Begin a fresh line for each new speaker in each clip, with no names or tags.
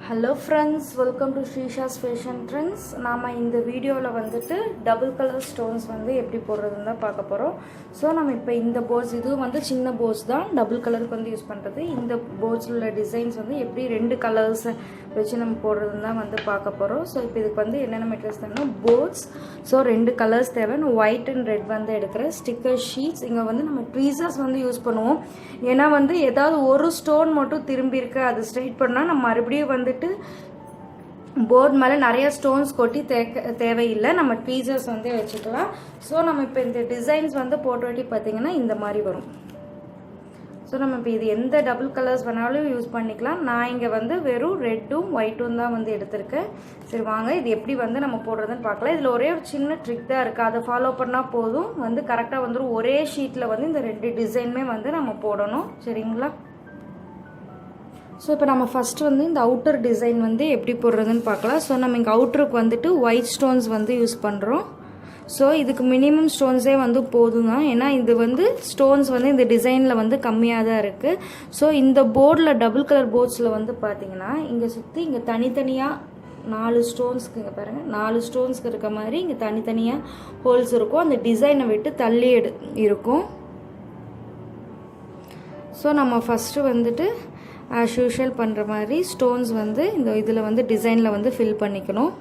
Hello friends, welcome to Srisha's Fashion Trends. நாம இந்த வீடியோல வந்துட்டு டபுள் கலர் ஸ்டோன்ஸ் வந்து எப்படி போடுறதுன்னு தான் பார்க்க போறோம். சோ நம்ம இப்போ இந்த போர்ட்ஸ் இது வந்து சின்ன போர்ட்ஸ் தான் டபுள் கலருக்கு வந்து யூஸ் பண்றது. இந்த போர்ட்ஸ்ல உள்ள டிசைன்ஸ் வந்து எப்படி ரெண்டு கலர்ஸ் வச்சு நம்ம போடுறதுன்னு தான் வந்து பார்க்க போறோம். சோ இப்போ இதுக்கு வந்து என்னென்ன மெட்டீரியல்ஸ் தேவைன்னா போர்ட்ஸ், சோ ரெண்டு கலர்ஸ் தேவை. நான் ஒயிட் அண்ட் ரெட் வந்து எடுக்கிறேன். ஸ்டிக்கர் ஷீட்ஸ், இங்க வந்து நம்ம ட்வீசர்ஸ் வந்து யூஸ் பண்ணுவோம். ஏன்னா வந்து ஏதாவது ஒரு ஸ்டோன் மட்டும் திரும்பி இருக்கு அது ஸ்ட்ரைட் பண்ணா நம்ம மறுபடியும் வந்துட்டு போர்ட் மேலே நிறைய ஸ்டோன்ஸ் கொட்டி தேவையில்லை, நம்ம ட்வீசர்ஸ் வந்து வச்சுக்கலாம். ஸோ நம்ம இப்போ இந்த டிசைன்ஸ் வந்து போட்டோட்டி பார்த்தீங்கன்னா இந்த மாதிரி வரும். ஸோ நம்ம இப்போ இது எந்த டபுள் கலர்ஸ் வேணாலும் யூஸ் பண்ணிக்கலாம். நான் இங்கே வந்து வெறும் ரெட்டும் ஒயிட்டும் தான் வந்து எடுத்திருக்கேன். சரி வாங்க இது எப்படி வந்து நம்ம போடுறதுன்னு பார்க்கலாம். இதில் ஒரே ஒரு சின்ன ட்ரிக் தான் இருக்குது, அதை ஃபாலோ பண்ணால் போதும், வந்து கரெக்டாக வந்துடும். ஒரே ஷீட்டில் வந்து இந்த ரெண்டு டிசைனுமே வந்து நம்ம போடணும். சரிங்களா? ஸோ இப்போ நம்ம ஃபஸ்ட்டு வந்து இந்த அவுட்டர் டிசைன் வந்து எப்படி போடுறதுன்னு பார்க்கலாம். ஸோ நம்ம இங்கே அவுட்டருக்கு வந்துட்டு ஒயிட் ஸ்டோன்ஸ் வந்து யூஸ் பண்ணுறோம். ஸோ இதுக்கு மினிமம் ஸ்டோன்ஸே வந்து போதும் தான், ஏன்னா இது வந்து ஸ்டோன்ஸ் வந்து இந்த டிசைனில் வந்து கம்மியாக தான் இருக்குது. ஸோ இந்த போர்டில் டபுள் கலர் போர்ட்ஸில் வந்து பார்த்தீங்கன்னா இங்கே சுற்றி இங்கே தனித்தனியாக 4 ஸ்டோன்ஸ்க்கு இங்கே பாருங்கள் 4 ஸ்டோன்ஸ்க்கு இருக்க மாதிரி இங்கே தனித்தனியாக ஹோல்ஸ் இருக்கும். அந்த டிசைனை விட்டு தள்ளி இருக்கும். ஸோ நம்ம ஃபஸ்ட்டு வந்துட்டு ஆஸ் யூஷுவல் பண்ணுற மாதிரி ஸ்டோன்ஸ் வந்து இந்த இதில் வந்து டிசைனில் வந்து ஃபில் பண்ணிக்கணும்.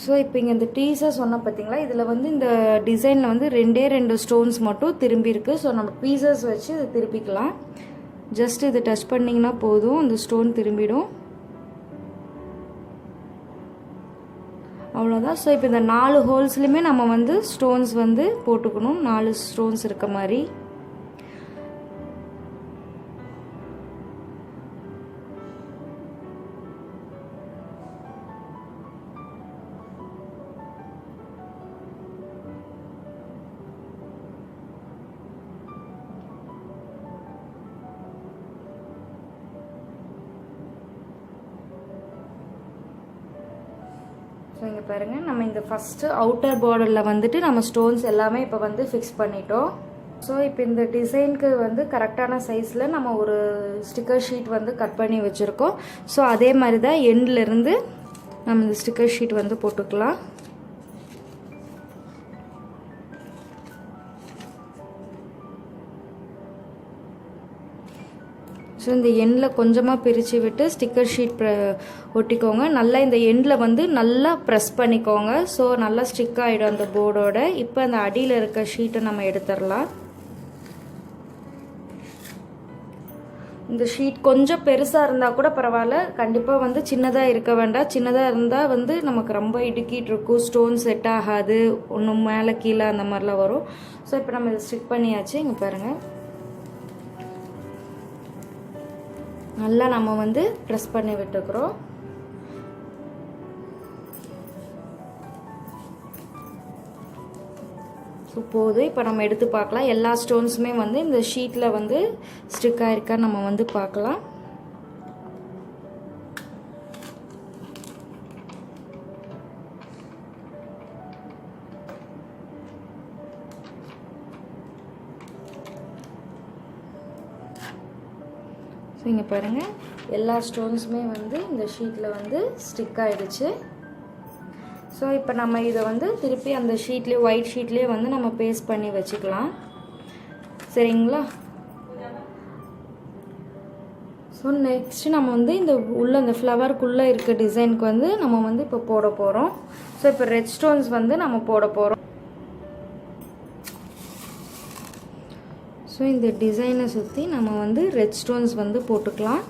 ஸோ இப்போ இங்கே இந்த பீசஸ் சொன்னால் பார்த்தீங்களா, இதில் வந்து இந்த டிசைனில் வந்து ரெண்டு ஸ்டோன்ஸ் மட்டும் திரும்பி இருக்குது. ஸோ நம்ம பீசஸ் வச்சு இதை திருப்பிக்கலாம். ஜஸ்ட் இது டச் பண்ணிங்கன்னா போதும், அந்த ஸ்டோன் திரும்பிடும். அவ்வளோதான். ஸோ இப்போ இந்த 4 ஹோல்ஸ்லையுமே நம்ம வந்து ஸ்டோன்ஸ் வந்து போட்டுக்கணும், 4 ஸ்டோன்ஸ் இருக்க மாதிரி. ஸோ இங்கே பாருங்கள், நம்ம இந்த ஃபஸ்ட்டு அவுட்டர் பார்டரில் வந்துட்டு நம்ம ஸ்டோன்ஸ் எல்லாமே இப்போ வந்து ஃபிக்ஸ் பண்ணிட்டோம். ஸோ இப்போ இந்த டிசைனுக்கு வந்து கரெக்டான சைஸில் நம்ம ஒரு ஸ்டிக்கர் ஷீட் வந்து கட் பண்ணி வச்சுருக்கோம். ஸோ அதே மாதிரி தான் எண்ட்லேருந்து நம்ம இந்த ஸ்டிக்கர் ஷீட் வந்து போட்டுக்கலாம். ஸோ இந்த எண்டில் கொஞ்சமாக பிரித்து விட்டு ஸ்டிக்கர் ஷீட் ஒட்டிக்கோங்க. நல்லா இந்த எண்டில் வந்து நல்லா ப்ரெஸ் பண்ணிக்கோங்க. ஸோ நல்லா ஸ்டிக் ஆகிடும் அந்த போர்டோட. இப்போ அந்த அடியில் இருக்க ஷீட்டை நம்ம எடுத்துடலாம். இந்த ஷீட் கொஞ்சம் பெருசாக இருந்தால் கூட பரவாயில்ல, கண்டிப்பாக வந்து சின்னதாக இருக்க வேண்டாம். சின்னதாக இருந்தால் வந்து நமக்கு ரொம்ப இடுக்கிட்டு இருக்கும், ஸ்டோன் செட் ஆகாது, ஒன்று மேலே கீழே அந்த மாதிரிலாம் வரும். ஸோ இப்போ நம்ம இதை ஸ்டிக் பண்ணியாச்சு. இங்கே பாருங்கள், நல்லா நம்ம வந்து ப்ரெஸ் பண்ணி விட்டுக்கிறோம். ஸோ போதும். இப்போ நம்ம எடுத்து பார்க்கலாம், எல்லா ஸ்டோன்ஸுமே வந்து இந்த ஷீட்டில் வந்து ஸ்டிக் ஆகிருக்கா நம்ம வந்து பார்க்கலாம். இங்கே பாருங்கள், எல்லா ஸ்டோன்ஸுமே வந்து இந்த ஷீட்டில் வந்து ஸ்டிக் ஆகிடுச்சு. ஸோ இப்போ நம்ம இதை வந்து திருப்பி அந்த ஷீட்லேயே ஒயிட் ஷீட்லேயே வந்து நம்ம பேஸ்ட் பண்ணி வச்சுக்கலாம். சரிங்களா? ஸோ ஸோ நெக்ஸ்ட்டு நம்ம வந்து இந்த உள்ள இந்த ஃப்ளவருக்குள்ளே இருக்க டிசைனுக்கு வந்து நம்ம வந்து இப்போ போட போகிறோம். ஸோ இப்போ ரெட் ஸ்டோன்ஸ் வந்து நம்ம போட போகிறோம். ஸோ இந்த டிசைனை சுற்றி நம்ம வந்து ரெட் ஸ்டோன்ஸ் வந்து போட்டுக்கலாம்.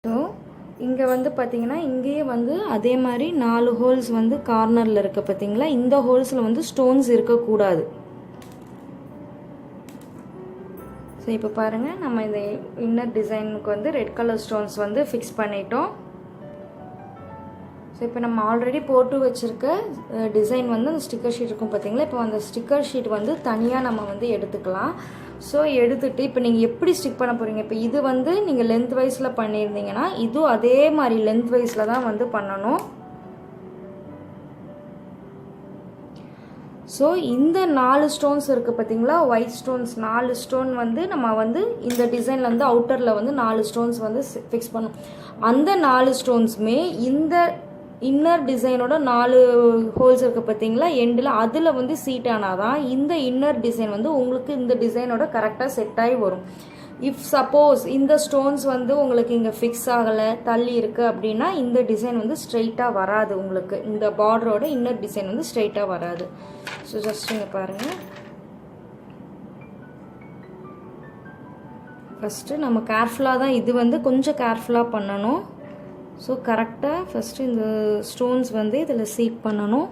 ஸோ இங்கே வந்து பார்த்திங்கன்னா இங்கேயே வந்து அதே மாதிரி 4 ஹோல்ஸ் வந்து கார்னரில் இருக்க பார்த்திங்களா, இந்த ஹோல்ஸில் வந்து ஸ்டோன்ஸ் இருக்கக்கூடாது. ஸோ இப்போ பாருங்கள், நம்ம இந்த இன்னர் டிசைனுக்கு வந்து ரெட் கலர் ஸ்டோன்ஸ் வந்து ஃபிக்ஸ் பண்ணிட்டோம். ஸோ இப்போ நம்ம ஆல்ரெடி போட்டு வச்சுருக்க டிசைன் வந்து அந்த ஸ்டிக்கர் ஷீட் இருக்கும் பார்த்திங்களா, இப்போ அந்த ஸ்டிக்கர் ஷீட் வந்து தனியாக நம்ம வந்து எடுத்துக்கலாம். ஸோ எடுத்துகிட்டு இப்போ நீங்கள் எப்படி ஸ்டிக் பண்ண போகிறீங்க, இப்போ இது வந்து நீங்கள் லென்த் வைஸில் பண்ணியிருந்தீங்கன்னா இதுவும் அதே மாதிரி லென்த் வைஸில் தான் வந்து பண்ணணும். ஸோ இந்த 4 ஸ்டோன்ஸ் இருக்குது பார்த்திங்களா, ஒயிட் ஸ்டோன்ஸ் 4 ஸ்டோன் வந்து நம்ம வந்து இந்த டிசைனில் வந்து அவுட்டரில் வந்து 4 ஸ்டோன்ஸ் வந்து ஃபிக்ஸ் பண்ணணும். அந்த 4 ஸ்டோன்ஸுமே இந்த இன்னர் டிசைனோட 4 ஹோல்ஸ் இருக்குது பார்த்தீங்களா எண்டில், அதில் வந்து சீட் ஆனால் தான் இந்த இன்னர் டிசைன் வந்து உங்களுக்கு இந்த டிசைனோட கரெக்டாக செட் ஆகி வரும். இஃப் சப்போஸ் இந்த ஸ்டோன்ஸ் வந்து உங்களுக்கு இங்கே ஃபிக்ஸ் ஆகலை, தள்ளி இருக்குது அப்படின்னா இந்த டிசைன் வந்து ஸ்ட்ரெயிட்டாக வராது. உங்களுக்கு இந்த பார்டரோட இன்னர் டிசைன் வந்து ஸ்ட்ரெயிட்டாக வராது. ஸோ ஜஸ்ட் இங்கே பாருங்கள், ஃபஸ்ட்டு நம்ம கேர்ஃபுல்லாக தான், இது வந்து கொஞ்சம் கேர்ஃபுல்லாக பண்ணணும். ஸோ கரெக்டாக ஃபஸ்ட்டு இந்த ஸ்டோன்ஸ் வந்து இதில் சீட் பண்ணணும்.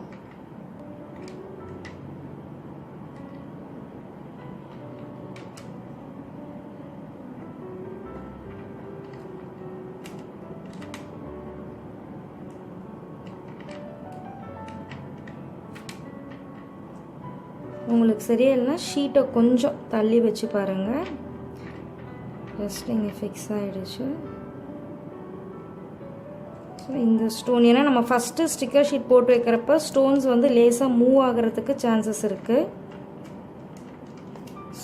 உங்களுக்கு சரியா இல்லைன்னா ஷீட்டை கொஞ்சம் தள்ளி வச்சு பாருங்கள். ஃபஸ்ட்டு இங்கே ஃபிக்ஸ் ஆகிடுச்சு. ஸோ இந்த ஸ்டோன் ஏன்னா நம்ம ஃபஸ்ட்டு ஸ்டிக்கர் ஷீட் போட்டு வைக்கிறப்ப ஸ்டோன்ஸ் வந்து லேசாக மூவ் ஆகிறதுக்கு சான்சஸ் இருக்குது.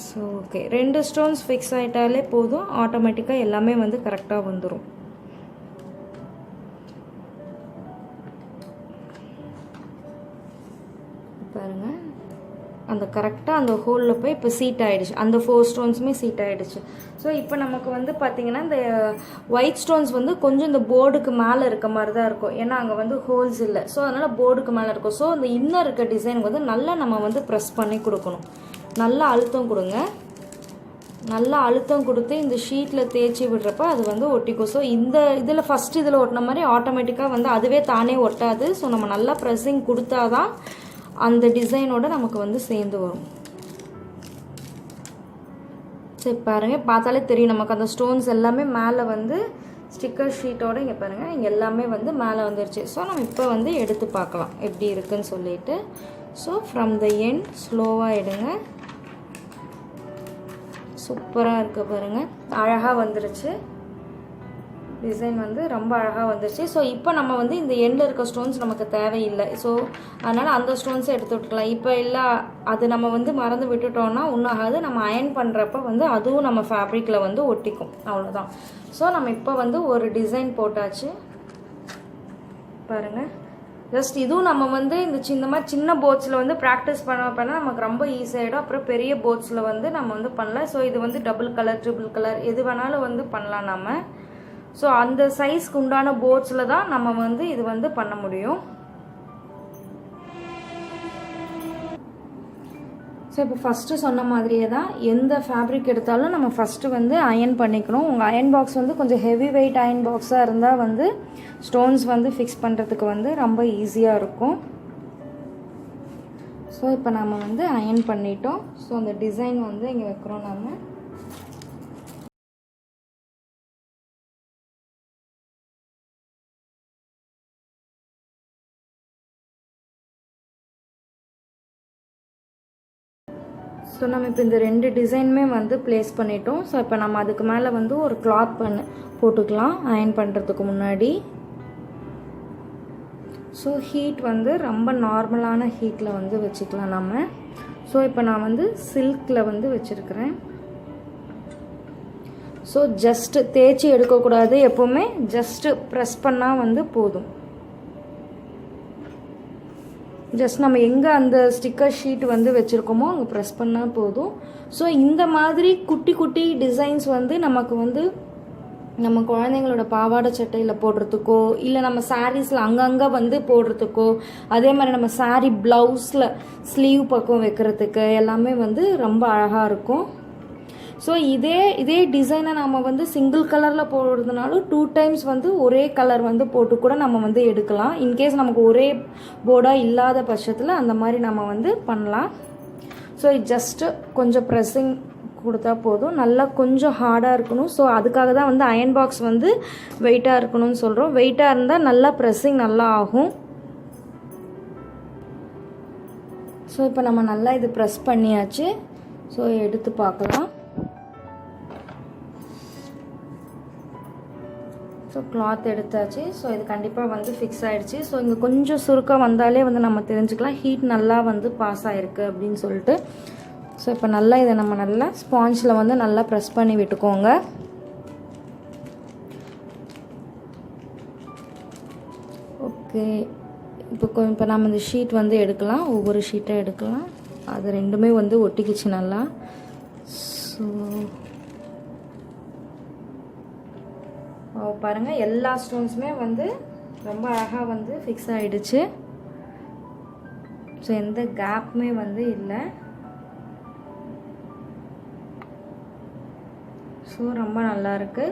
ஸோ ஓகே, 2 ஸ்டோன்ஸ் ஃபிக்ஸ் ஆகிட்டாலே போதும், ஆட்டோமேட்டிக்காக எல்லாமே வந்து கரெக்டாக வந்துடும். பாருங்கள், அந்த கரெக்டாக அந்த ஹோலில் போய் இப்போ சீட் ஆகிடுச்சு, அந்த 4 ஸ்டோன்ஸுமே சீட் ஆகிடுச்சு. ஸோ இப்போ நமக்கு வந்து பார்த்திங்கன்னா இந்த ஒயிட் ஸ்டோன்ஸ் வந்து கொஞ்சம் இந்த போர்டுக்கு மேலே இருக்க மாதிரி தான் இருக்கும், ஏன்னா அங்கே வந்து ஹோல்ஸ் இல்லை. ஸோ அதனால் போர்டுக்கு மேலே இருக்கும். ஸோ அந்த இன்னர் இருக்க டிசைன் வந்து நல்லா நம்ம வந்து ப்ரெஸ் பண்ணி கொடுக்கணும், நல்லா அழுத்தம் கொடுங்க. நல்லா அழுத்தம் கொடுத்து இந்த ஷீட்டில் தேய்ச்சி விடுறப்ப அது வந்து ஒட்டிக்கும். ஸோ இந்த இதில் ஃபஸ்ட்டு இதில் ஒட்டின மாதிரி ஆட்டோமேட்டிக்காக வந்து அதுவே தானே ஒட்டாது. ஸோ நம்ம நல்லா ப்ரெஸ்ஸிங் கொடுத்தா தான் அந்த டிசைனோட நமக்கு வந்து சேர்ந்து வரும். சரி பாருங்கள், பார்த்தாலே தெரியும் நமக்கு அந்த ஸ்டோன்ஸ் எல்லாமே மேலே வந்து ஸ்டிக்கர் ஷீட்டோட இங்கே பாருங்கள், இங்கே எல்லாமே வந்து மேலே வந்துருச்சு. ஸோ நம்ம இப்போ வந்து எடுத்து பார்க்கலாம் எப்படி இருக்குன்னு சொல்லிட்டு. ஸோ ஃப்ரம் த எண்ட் ஸ்லோவாக எடுங்க. சூப்பராக இருக்குது பாருங்கள், அழகாக வந்துருச்சு டிசைன் வந்து ரொம்ப அழகாக வந்துருச்சு. ஸோ இப்போ நம்ம வந்து இந்த எண்டில் இருக்க ஸ்டோன்ஸ் நமக்கு தேவையில்லை. ஸோ அதனால் அந்த ஸ்டோன்ஸை எடுத்து விட்டுக்கலாம். இப்போ இல்லை அது நம்ம வந்து மறந்து விட்டுட்டோன்னா ஒன்றாகாது, நம்ம அயன் பண்ணுறப்ப வந்து அதுவும் நம்ம ஃபேப்ரிக்கில் வந்து ஒட்டிக்கும், அவ்வளோதான். ஸோ நம்ம இப்போ வந்து ஒரு டிசைன் போட்டாச்சு பாருங்கள். ஜஸ்ட் இதுவும் நம்ம வந்து இந்த மாதிரி சின்ன போட்ஸில் வந்து ப்ராக்டிஸ் பண்ண நமக்கு ரொம்ப ஈஸியாகிடும். அப்புறம் பெரிய போட்ஸில் வந்து நம்ம வந்து பண்ணலாம். ஸோ இது வந்து டபுள் கலர், ட்ரிபிள் கலர் எது வேணாலும் வந்து பண்ணலாம் நம்ம. ஸோ அந்த சைஸ்க்கு உண்டான போட்ஸில் தான் நம்ம வந்து இது வந்து பண்ண முடியும். ஸோ இப்போ ஃபஸ்ட்டு சொன்ன மாதிரியே தான் எந்த ஃபேப்ரிக் எடுத்தாலும் நம்ம ஃபஸ்ட்டு வந்து அயன் பண்ணிக்கணும். உங்கள் அயன் பாக்ஸ் வந்து கொஞ்சம் ஹெவி வெயிட் அயன் பாக்ஸாக இருந்தால் வந்து ஸ்டோன்ஸ் வந்து ஃபிக்ஸ் பண்ணுறதுக்கு வந்து ரொம்ப ஈஸியாக இருக்கும். ஸோ இப்போ நம்ம வந்து அயன் பண்ணிட்டோம். ஸோ அந்த டிசைன் வந்து இங்கே வைக்கிறோம் நம்ம. ஸோ நம்ம இப்போ இந்த 2 டிசைனுமே வந்து ப்ளேஸ் பண்ணிட்டோம். ஸோ இப்போ நம்ம அதுக்கு மேலே வந்து ஒரு கிளாத் போட்டுக்கலாம் அயன் பண்ணுறதுக்கு முன்னாடி. ஸோ ஹீட் வந்து ரொம்ப நார்மலான ஹீட்டில் வந்து வச்சுக்கலாம் நம்ம. ஸோ இப்போ நான் வந்து சில்கில் வந்து வச்சுருக்கிறேன். ஸோ ஜஸ்ட்டு தேய்ச்சி எடுக்கக்கூடாது, எப்போவுமே ஜஸ்ட்டு ப்ரெஸ் பண்ணால் வந்து போதும். ஜஸ்ட் நம்ம எங்கே அந்த ஸ்டிக்கர் ஷீட் வந்து வச்சுருக்கோமோ அங்கே ப்ரெஸ் பண்ணால் போதும். ஸோ இந்த மாதிரி குட்டி குட்டி டிசைன்ஸ் வந்து நமக்கு வந்து நம்ம குழந்தைங்களோட பாவாடை சட்டையில் போடுறதுக்கோ இல்லை நம்ம சாரீஸில் அங்கங்கே வந்து போடுறதுக்கோ, அதே மாதிரி நம்ம சாரீ ப்ளவுஸில் ஸ்லீவ் பக்கம் வைக்கிறதுக்கு எல்லாமே வந்து ரொம்ப அழகாக இருக்கும். ஸோ இதே டிசைனை நம்ம வந்து சிங்கிள் கலரில் போடுறதுனாலும் 2 டைம்ஸ் வந்து ஒரே கலர் வந்து போட்டு கூட நம்ம வந்து எடுக்கலாம். இன்கேஸ் நமக்கு ஒரே போர்டாக இல்லாத பட்சத்தில் அந்த மாதிரி நம்ம வந்து பண்ணலாம். ஸோ ஜஸ்ட்டு கொஞ்சம் ப்ரெஸ்ஸிங் கொடுத்தா போதும். நல்லா கொஞ்சம் ஹார்டாக இருக்கணும். ஸோ அதுக்காக தான் வந்து அயன் பாக்ஸ் வந்து வெயிட்டாக இருக்கணும்னு சொல்கிறோம். வெயிட்டாக இருந்தால் நல்லா ப்ரெஸ்ஸிங் நல்லா ஆகும். ஸோ இப்போ நம்ம நல்லா இது ப்ரெஸ் பண்ணியாச்சு. ஸோ எடுத்து பார்க்கலாம். ஸோ கிளாத் எடுத்தாச்சு. ஸோ இது கண்டிப்பாக வந்து ஃபிக்ஸ் ஆகிடுச்சு. ஸோ இங்கே கொஞ்சம் சுருக்கம் வந்தாலே வந்து நம்ம தெரிஞ்சுக்கலாம் ஹீட் நல்லா வந்து பாஸ் ஆகிருக்கு அப்படின்னு சொல்லிட்டு. ஸோ இப்போ நல்லா இதை நம்ம நல்லா ஸ்பாஞ்சில் வந்து நல்லா ப்ரெஸ் பண்ணி விட்டுக்கோங்க. ஓகே, இப்போ நம்ம இந்த ஷீட் வந்து எடுக்கலாம். ஒவ்வொரு ஷீட்டாக எடுக்கலாம். அது ரெண்டுமே வந்து ஒட்டிக்கிச்சு நல்லா. ஸோ பாருங்கள், எல்லா ஸ்டோன்ஸுமே வந்து ரொம்ப அழகாக வந்து ஃபிக்ஸ் ஆகிடுச்சு. ஸோ எந்த கேப்புமே வந்து இல்லை. ஸோ ரொம்ப நல்லாயிருக்கு.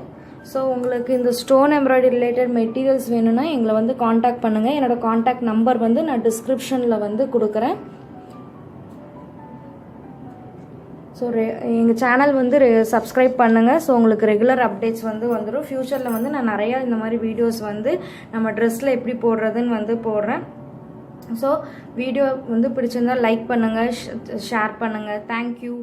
ஸோ உங்களுக்கு இந்த ஸ்டோன் எம்ப்ராய்டரி ரிலேட்டட் மெட்டீரியல்ஸ் வேணும்னா எங்களை வந்து காண்டாக்ட் பண்ணுங்கள். என்னோடய காண்டாக்ட் நம்பர் வந்து நான் டிஸ்கிரிப்ஷனில் வந்து கொடுக்குறேன். ஸோ எங்கள் சேனல் வந்து சப்ஸ்கிரைப் பண்ணுங்கள். ஸோ உங்களுக்கு ரெகுலர் அப்டேட்ஸ் வந்து வந்துடும். ஃப்யூச்சரில் வந்து நான் நிறையா இந்த மாதிரி வீடியோஸ் வந்து நம்ம ட்ரெஸ்ஸில் எப்படி போடுறதுன்னு வந்து போடுறேன். ஸோ வீடியோ வந்து பிடிச்சிருந்தால் லைக் பண்ணுங்கள், ஷேர் பண்ணுங்கள். தேங்க்யூ.